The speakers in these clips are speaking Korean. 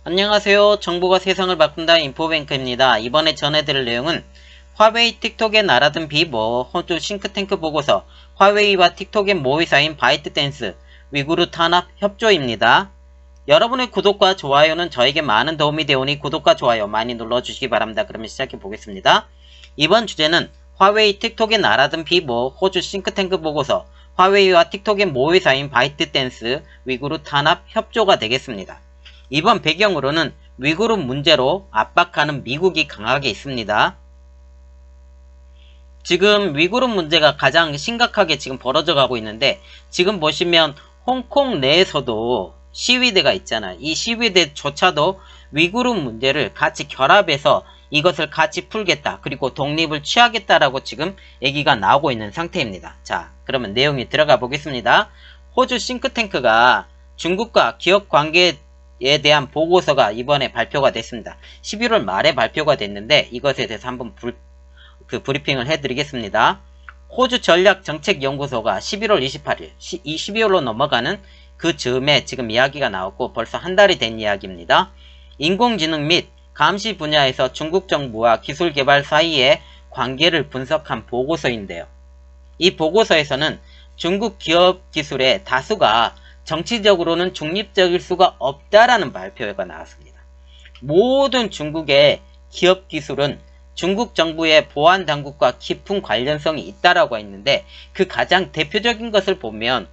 안녕하세요. 정보가 세상을 바꾼다 인포뱅크입니다. 이번에 전해드릴 내용은 화웨이 틱톡의 나라든 비버 호주 싱크탱크 보고서 화웨이와 틱톡의 모의사인 바이트댄스 위구르 탄압 협조입니다. 여러분의 구독과 좋아요는 저에게 많은 도움이 되오니 구독과 좋아요 많이 눌러주시기 바랍니다. 그러면 시작해 보겠습니다. 이번 주제는 화웨이 틱톡의 나라든 비버 호주 싱크탱크 보고서 화웨이와 틱톡의 모의사인 바이트댄스 위구르 탄압 협조가 되겠습니다. 이번 배경으로는 위구르 문제로 압박하는 미국이 강하게 있습니다. 지금 위구르 문제가 가장 심각하게 지금 벌어져 가고 있는데, 지금 보시면 홍콩 내에서도 시위대가 있잖아요. 이 시위대조차도 위구르 문제를 같이 결합해서 이것을 같이 풀겠다, 그리고 독립을 취하겠다라고 지금 얘기가 나오고 있는 상태입니다. 자, 그러면 내용이 들어가 보겠습니다. 호주 싱크탱크가 중국과 기업 관계에 대한 보고서가 이번에 발표가 됐습니다. 11월 말에 발표가 됐는데, 이것에 대해서 한번 브리핑을 해드리겠습니다. 호주 전략정책연구소가 11월 28일, 12월로 넘어가는 그 즈음에 지금 이야기가 나왔고 벌써 한 달이 된 이야기입니다. 인공지능 및 감시 분야에서 중국 정부와 기술 개발 사이의 관계를 분석한 보고서인데요. 이 보고서에서는 중국 기업 기술의 다수가 정치적으로는 중립적일 수가 없다라는 발표가 나왔습니다. 모든 중국의 기업 기술은 중국 정부의 보안 당국과 깊은 관련성이 있다라고 했는데, 그 가장 대표적인 것을 보면,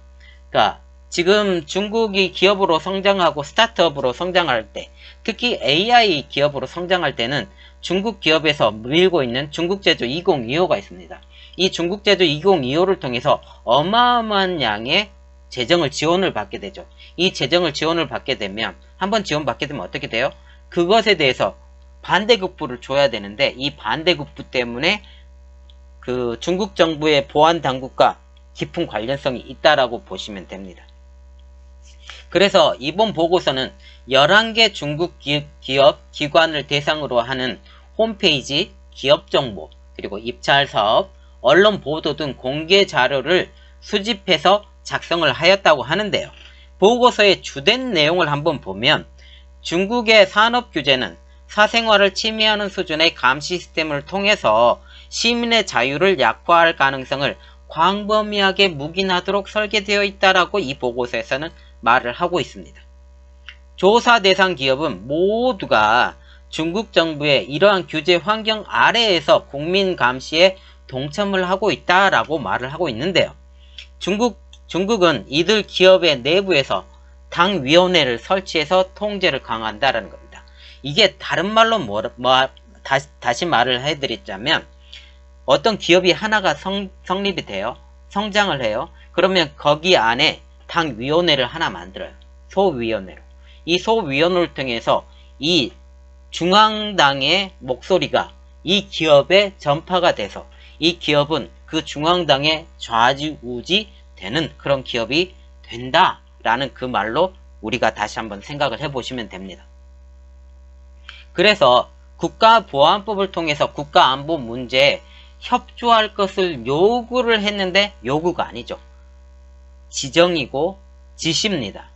그러니까 지금 중국이 기업으로 성장하고 스타트업으로 성장할 때, 특히 AI 기업으로 성장할 때는 중국 기업에서 밀고 있는 중국제조 2025가 있습니다. 이 중국제조 2025를 통해서 어마어마한 양의 재정을 지원을 받게 되죠. 이 재정을 지원을 받게 되면, 한번 지원받게 되면 어떻게 돼요? 그것에 대해서 반대급부를 줘야 되는데, 이 반대급부 때문에 그 중국 정부의 보안 당국과 깊은 관련성이 있다라고 보시면 됩니다. 그래서 이번 보고서는 11개 중국 기업 기관을 대상으로 하는 홈페이지, 기업 정보, 그리고 입찰 사업, 언론 보도 등 공개 자료를 수집해서 작성을 하였다고 하는데요. 보고서의 주된 내용을 한번 보면, 중국의 산업 규제는 사생활을 침해하는 수준의 감시 시스템을 통해서 시민의 자유를 약화할 가능성을 광범위하게 묵인하도록 설계되어 있다라고 이 보고서에서는 말을 하고 있습니다. 조사 대상 기업은 모두가 중국 정부의 이러한 규제 환경 아래에서 국민 감시에 동참을 하고 있다라고 말을 하고 있는데요. 중국은 이들 기업의 내부에서 당위원회를 설치해서 통제를 강화한다라는 겁니다. 이게 다른 말로 다시 말을 해드리자면, 어떤 기업이 하나가 성립이 돼요. 성장을 해요. 그러면 거기 안에 당위원회를 하나 만들어요. 소위원회로. 이 소위원회를 통해서 이 중앙당의 목소리가 이 기업에 전파가 돼서 이 기업은 그 중앙당의 좌지우지 되는 그런 기업이 된다라는 그 말로 우리가 다시 한번 생각을 해보시면 됩니다. 그래서 국가보안법을 통해서 국가안보 문제에 협조할 것을 요구를 했는데, 요구가 아니죠. 지정이고 지시입니다.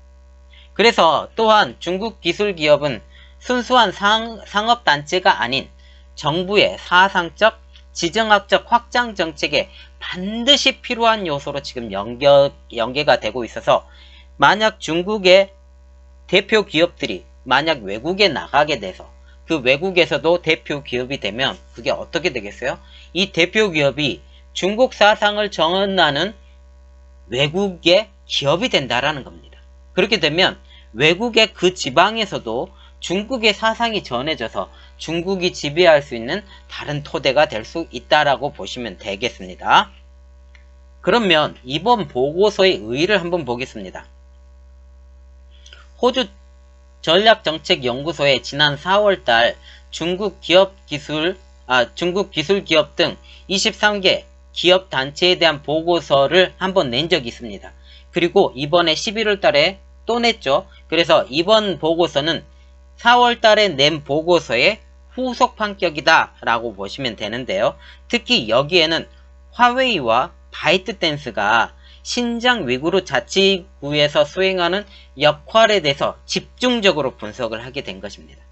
그래서 또한 중국 기술기업은 순수한 상업단체가 아닌 정부의 사상적, 지정학적 확장 정책에 반드시 필요한 요소로 지금 연계가 되고 있어서, 만약 중국의 대표 기업들이 만약 외국에 나가게 돼서 그 외국에서도 대표 기업이 되면 그게 어떻게 되겠어요? 이 대표 기업이 중국 사상을 전하는 외국의 기업이 된다라는 겁니다. 그렇게 되면 외국의 그 지방에서도 중국의 사상이 전해져서 중국이 지배할 수 있는 다른 토대가 될 수 있다라고 보시면 되겠습니다. 그러면 이번 보고서의 의의를 한번 보겠습니다. 호주 전략정책연구소에 지난 4월달 중국 기술기업 등 23개 기업 단체에 대한 보고서를 한번 낸 적이 있습니다. 그리고 이번에 11월 달에 또 냈죠. 그래서 이번 보고서는 4월 달에 낸 보고서의 후속 판격이다 라고 보시면 되는데요. 특히 여기에는 화웨이와 바이트댄스가 신장 위구르 자치구에서 수행하는 역할에 대해서 집중적으로 분석을 하게 된 것입니다.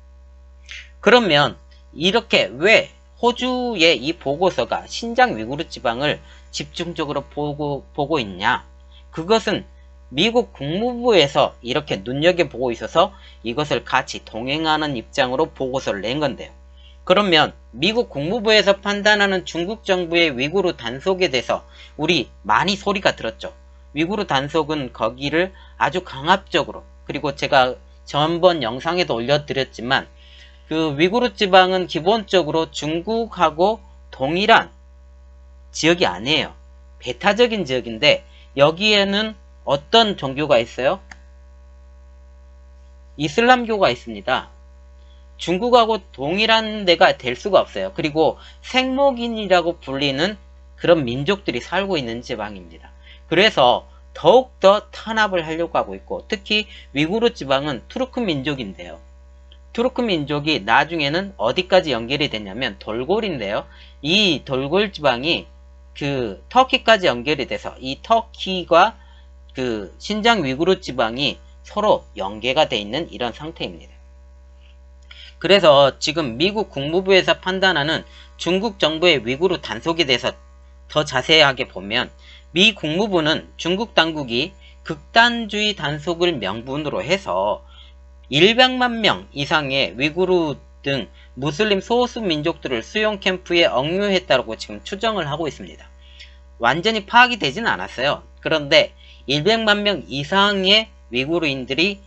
그러면 이렇게 왜 호주의 이 보고서가 신장 위구르 지방을 집중적으로 보고 있냐? 그것은 미국 국무부에서 이렇게 눈여겨보고 있어서 이것을 같이 동행하는 입장으로 보고서를 낸 건데요. 그러면 미국 국무부에서 판단하는 중국 정부의 위구르 단속에 대해서 우리 많이 소리가 들었죠. 위구르 단속은 거기를 아주 강압적으로, 그리고 제가 전번 영상에도 올려드렸지만 그 위구르 지방은 기본적으로 중국하고 동일한 지역이 아니에요. 배타적인 지역인데 여기에는 어떤 종교가 있어요? 이슬람교가 있습니다. 중국하고 동일한 데가 될 수가 없어요. 그리고 생목인이라고 불리는 그런 민족들이 살고 있는 지방입니다. 그래서 더욱더 탄압을 하려고 하고 있고, 특히 위구르 지방은 투르크 민족인데요. 투르크 민족이 나중에는 어디까지 연결이 되냐면 돌골인데요. 이 돌골 지방이 그 터키까지 연결이 돼서 이 터키가 그 신장 위구르 지방이 서로 연계가 돼 있는 이런 상태입니다. 그래서 지금 미국 국무부에서 판단하는 중국 정부의 위구르 단속에 대해서 더 자세하게 보면 미 국무부는 중국 당국이 극단주의 단속을 명분으로 해서 100만 명 이상의 위구르 등 무슬림 소수 민족들을 수용 캠프에 억류했다고 지금 추정을 하고 있습니다. 완전히 파악이 되진 않았어요. 그런데 100만 명 이상의 위구르인들이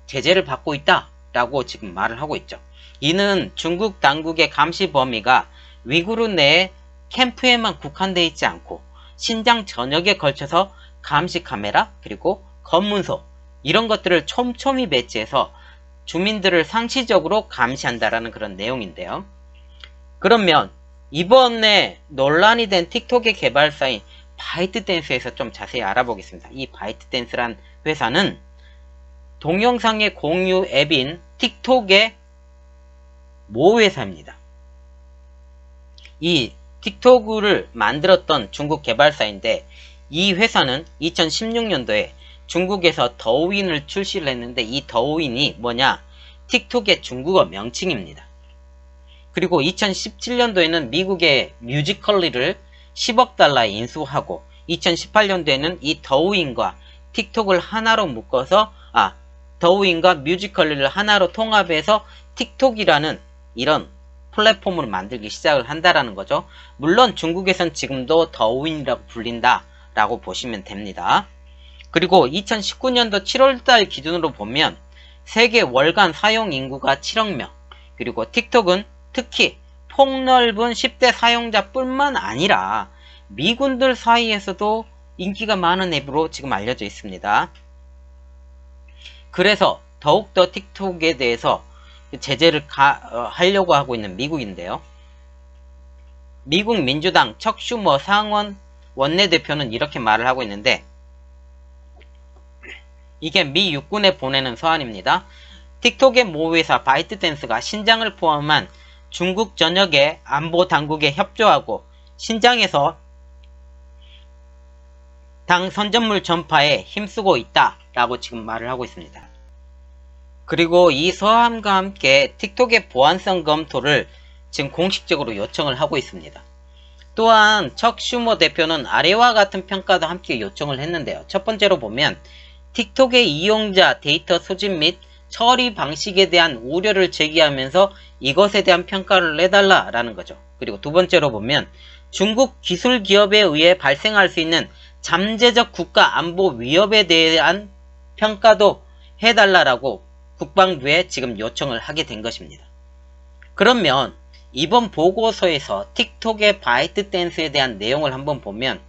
제재를 받고 있다라고 지금 말을 하고 있죠. 이는 중국 당국의 감시 범위가 위구르 내 캠프에만 국한되어 있지 않고 신장 전역에 걸쳐서 감시 카메라 그리고 검문소 이런 것들을 촘촘히 배치해서 주민들을 상시적으로 감시한다라는 그런 내용인데요. 그러면 이번에 논란이 된 틱톡의 개발사인 바이트댄스에서 좀 자세히 알아보겠습니다. 이 바이트댄스란 회사는 동영상의 공유 앱인 틱톡의 모회사입니다. 이 틱톡을 만들었던 중국 개발사인데 이 회사는 2016년도에 중국에서 더우인을 출시를 했는데 이 더우인이 뭐냐? 틱톡의 중국어 명칭입니다. 그리고 2017년도에는 미국의 뮤지컬리를 10억 달러에 인수하고 2018년도에는 이 더우인과 틱톡을 하나로 묶어서 더우인과 뮤지컬리를 하나로 통합해서 틱톡이라는 이런 플랫폼을 만들기 시작을 한다라는 거죠. 물론 중국에선 지금도 더우인이라고 불린다라고 보시면 됩니다. 그리고 2019년도 7월달 기준으로 보면 세계 월간 사용 인구가 7억 명, 그리고 틱톡은 특히 폭넓은 10대 사용자뿐만 아니라 미군들 사이에서도 인기가 많은 앱으로 지금 알려져 있습니다. 그래서 더욱더 틱톡에 대해서 제재를 하려고 하고 있는 미국인데요. 미국 민주당 척 슈머 상원 원내대표는 이렇게 말을 하고 있는데 이게 미 육군에 보내는 서한입니다. 틱톡의 모회사 바이트댄스가 신장을 포함한 중국 전역의 안보 당국에 협조하고 신장에서 당 선전물 전파에 힘쓰고 있다 라고 지금 말을 하고 있습니다. 그리고 이 서함과 함께 틱톡의 보안성 검토를 지금 공식적으로 요청을 하고 있습니다. 또한 척 슈머 대표는 아래와 같은 평가도 함께 요청을 했는데요. 첫 번째로 보면 틱톡의 이용자 데이터 수집 및 처리 방식에 대한 우려를 제기하면서 이것에 대한 평가를 내달라라는 거죠. 그리고 두 번째로 보면 중국 기술 기업에 의해 발생할 수 있는 잠재적 국가 안보 위협에 대한 평가도 해달라라고 국방부에 지금 요청을 하게 된 것입니다. 그러면 이번 보고서에서 틱톡의 바이트댄스에 대한 내용을 한번 보면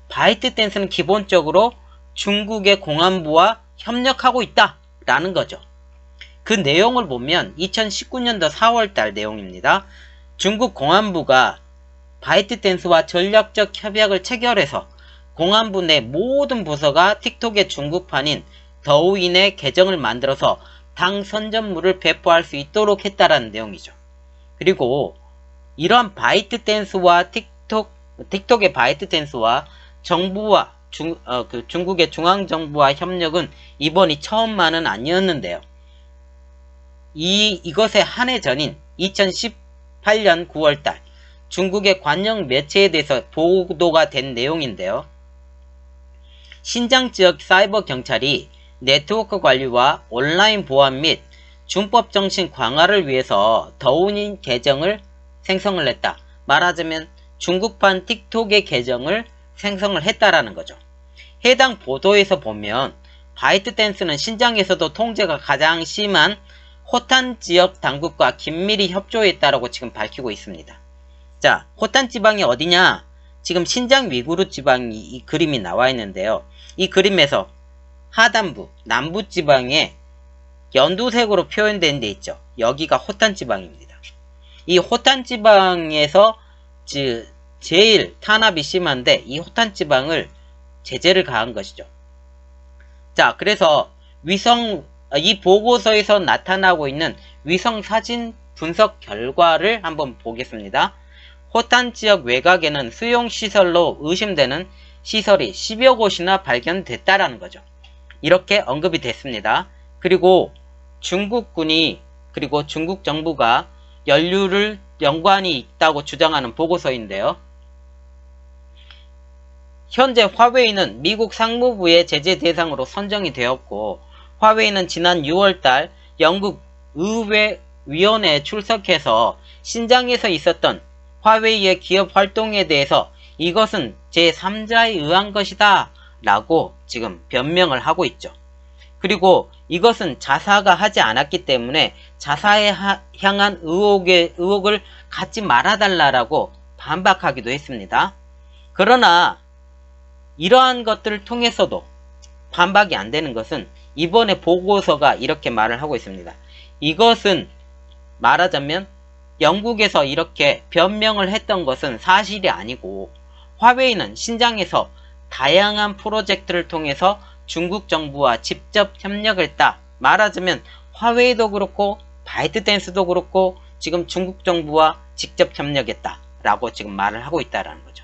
바이트댄스는 기본적으로 중국의 공안부와 협력하고 있다라는 거죠. 그 내용을 보면 2019년도 4월달 내용입니다. 중국 공안부가 바이트댄스와 전략적 협약을 체결해서 공안부 내 모든 부서가 틱톡의 중국판인 더우인의 계정을 만들어서 당 선전물을 배포할 수 있도록 했다라는 내용이죠. 그리고 이러한 바이트댄스와 틱톡의 바이트댄스와 정부와 중국의 중앙정부와 협력은 이번이 처음만은 아니었는데요. 이것의 한 해 전인 2018년 9월달 중국의 관영 매체에 대해서 보도가 된 내용인데요. 신장 지역 사이버 경찰이 네트워크 관리와 온라인 보안 및 준법 정신 강화를 위해서 더우닌 계정을 생성을 했다. 말하자면 중국판 틱톡의 계정을 생성을 했다라는 거죠. 해당 보도에서 보면 바이트댄스는 신장에서도 통제가 가장 심한 호탄 지역 당국과 긴밀히 협조했다라고 지금 밝히고 있습니다. 자, 호탄 지방이 어디냐? 지금 신장 위구르 지방이 이 그림이 나와 있는데요. 이 그림에서 하단부, 남부 지방에 연두색으로 표현된 데 있죠. 여기가 호탄 지방입니다. 이 호탄 지방에서 제일 탄압이 심한데 이 호탄 지방을 제재를 가한 것이죠. 자, 그래서 이 보고서에서 나타나고 있는 위성 사진 분석 결과를 한번 보겠습니다. 호탄 지역 외곽에는 수용시설로 의심되는 시설이 10여 곳이나 발견됐다라는 거죠. 이렇게 언급이 됐습니다. 그리고 중국군이 그리고 중국 정부가 연관이 있다고 주장하는 보고서인데요. 현재 화웨이는 미국 상무부의 제재 대상으로 선정이 되었고 화웨이는 지난 6월달 영국 의회위원회에 출석해서 신장에서 있었던 화웨이의 기업 활동에 대해서 이것은 제3자에 의한 것이다 라고 지금 변명을 하고 있죠. 그리고 이것은 자사가 하지 않았기 때문에 자사에 향한 의혹을 갖지 말아달라고 반박하기도 했습니다. 그러나 이러한 것들을 통해서도 반박이 안 되는 것은 이번에 보고서가 이렇게 말을 하고 있습니다. 이것은 말하자면 영국에서 이렇게 변명을 했던 것은 사실이 아니고 화웨이는 신장에서 다양한 프로젝트를 통해서 중국 정부와 직접 협력을 했다. 말하자면 화웨이도 그렇고 바이트댄스도 그렇고 지금 중국 정부와 직접 협력했다 라고 지금 말을 하고 있다는 거죠.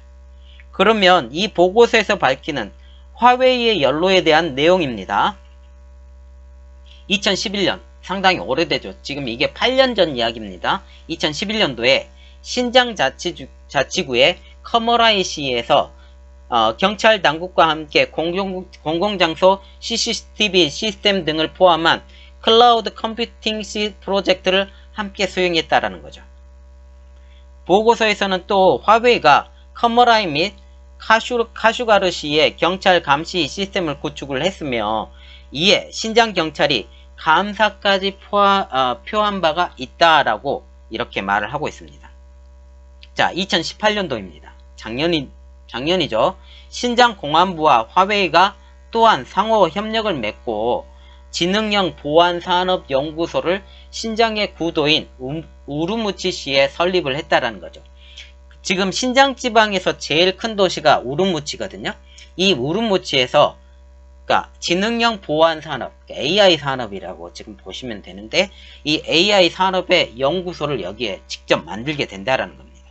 그러면 이 보고서에서 밝히는 화웨이의 연루에 대한 내용입니다. 2011년 상당히 오래되죠. 지금 이게 8년 전 이야기입니다. 2011년도에 신장 자치구의 커머라이시에서 경찰 당국과 함께 공공장소 CCTV 시스템 등을 포함한 클라우드 컴퓨팅 프로젝트를 함께 수행했다라는 거죠. 보고서에서는 또 화웨이가 커머라이 및 카슈가르시의 경찰 감시 시스템을 구축을 했으며 이에 신장 경찰이 감사까지 표한 바가 있다라고 이렇게 말을 하고 있습니다. 자, 2018년도입니다. 작년이죠. 신장 공안부와 화웨이가 또한 상호 협력을 맺고 지능형 보안산업연구소를 신장의 구도인 우르무치시에 설립을 했다라는 거죠. 지금 신장 지방에서 제일 큰 도시가 우르무치거든요. 이 우르무치에서 그러니까 지능형 보안 산업, AI 산업이라고 지금 보시면 되는데 이 AI 산업의 연구소를 여기에 직접 만들게 된다라는 겁니다.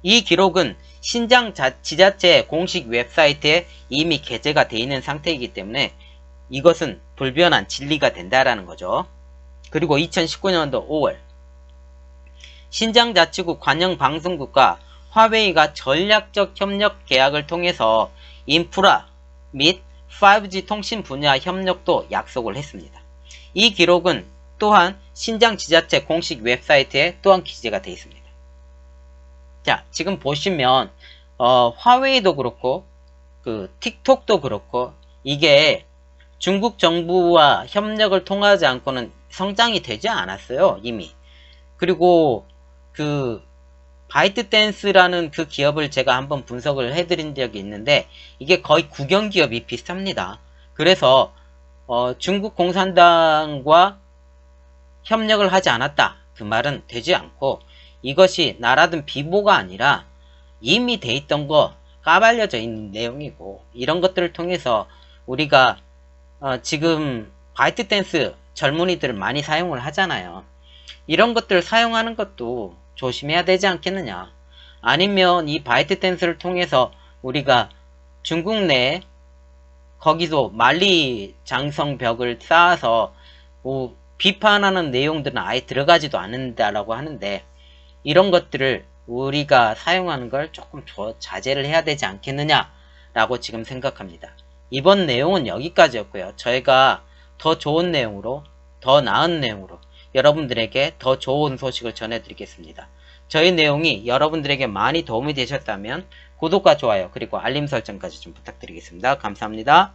이 기록은 신장 지자체 공식 웹사이트에 이미 게재가 되어 있는 상태이기 때문에 이것은 불변한 진리가 된다라는 거죠. 그리고 2019년도 5월 신장자치구 관영방송국과 화웨이가 전략적 협력 계약을 통해서 인프라 및 5G 통신 분야 협력도 약속을 했습니다. 이 기록은 또한 신장 지자체 공식 웹사이트에 또한 기재가 되어 있습니다. 자, 지금 보시면 화웨이도 그렇고 틱톡도 그렇고 이게 중국 정부와 협력을 통하지 않고는 성장이 되지 않았어요, 이미. 그리고 바이트댄스라는 그 기업을 제가 한번 분석을 해드린 적이 있는데 이게 거의 국영기업이 비슷합니다. 그래서 중국 공산당과 협력을 하지 않았다. 그 말은 되지 않고 이것이 나라든 비보가 아니라 이미 돼 있던 거 까발려져 있는 내용이고 이런 것들을 통해서 우리가 지금 바이트댄스 젊은이들 많이 사용을 하잖아요. 이런 것들 사용하는 것도 조심해야 되지 않겠느냐. 아니면 이 바이트댄스를 통해서 우리가 중국 내 거기서 만리장성벽을 쌓아서 뭐 비판하는 내용들은 아예 들어가지도 않는다라고 하는데, 이런 것들을 우리가 사용하는 걸 조금 자제를 해야 되지 않겠느냐라고 지금 생각합니다. 이번 내용은 여기까지였고요. 저희가 더 좋은 내용으로, 더 나은 내용으로 여러분들에게 더 좋은 소식을 전해드리겠습니다. 저희 내용이 여러분들에게 많이 도움이 되셨다면 구독과 좋아요 그리고 알림 설정까지 좀 부탁드리겠습니다. 감사합니다.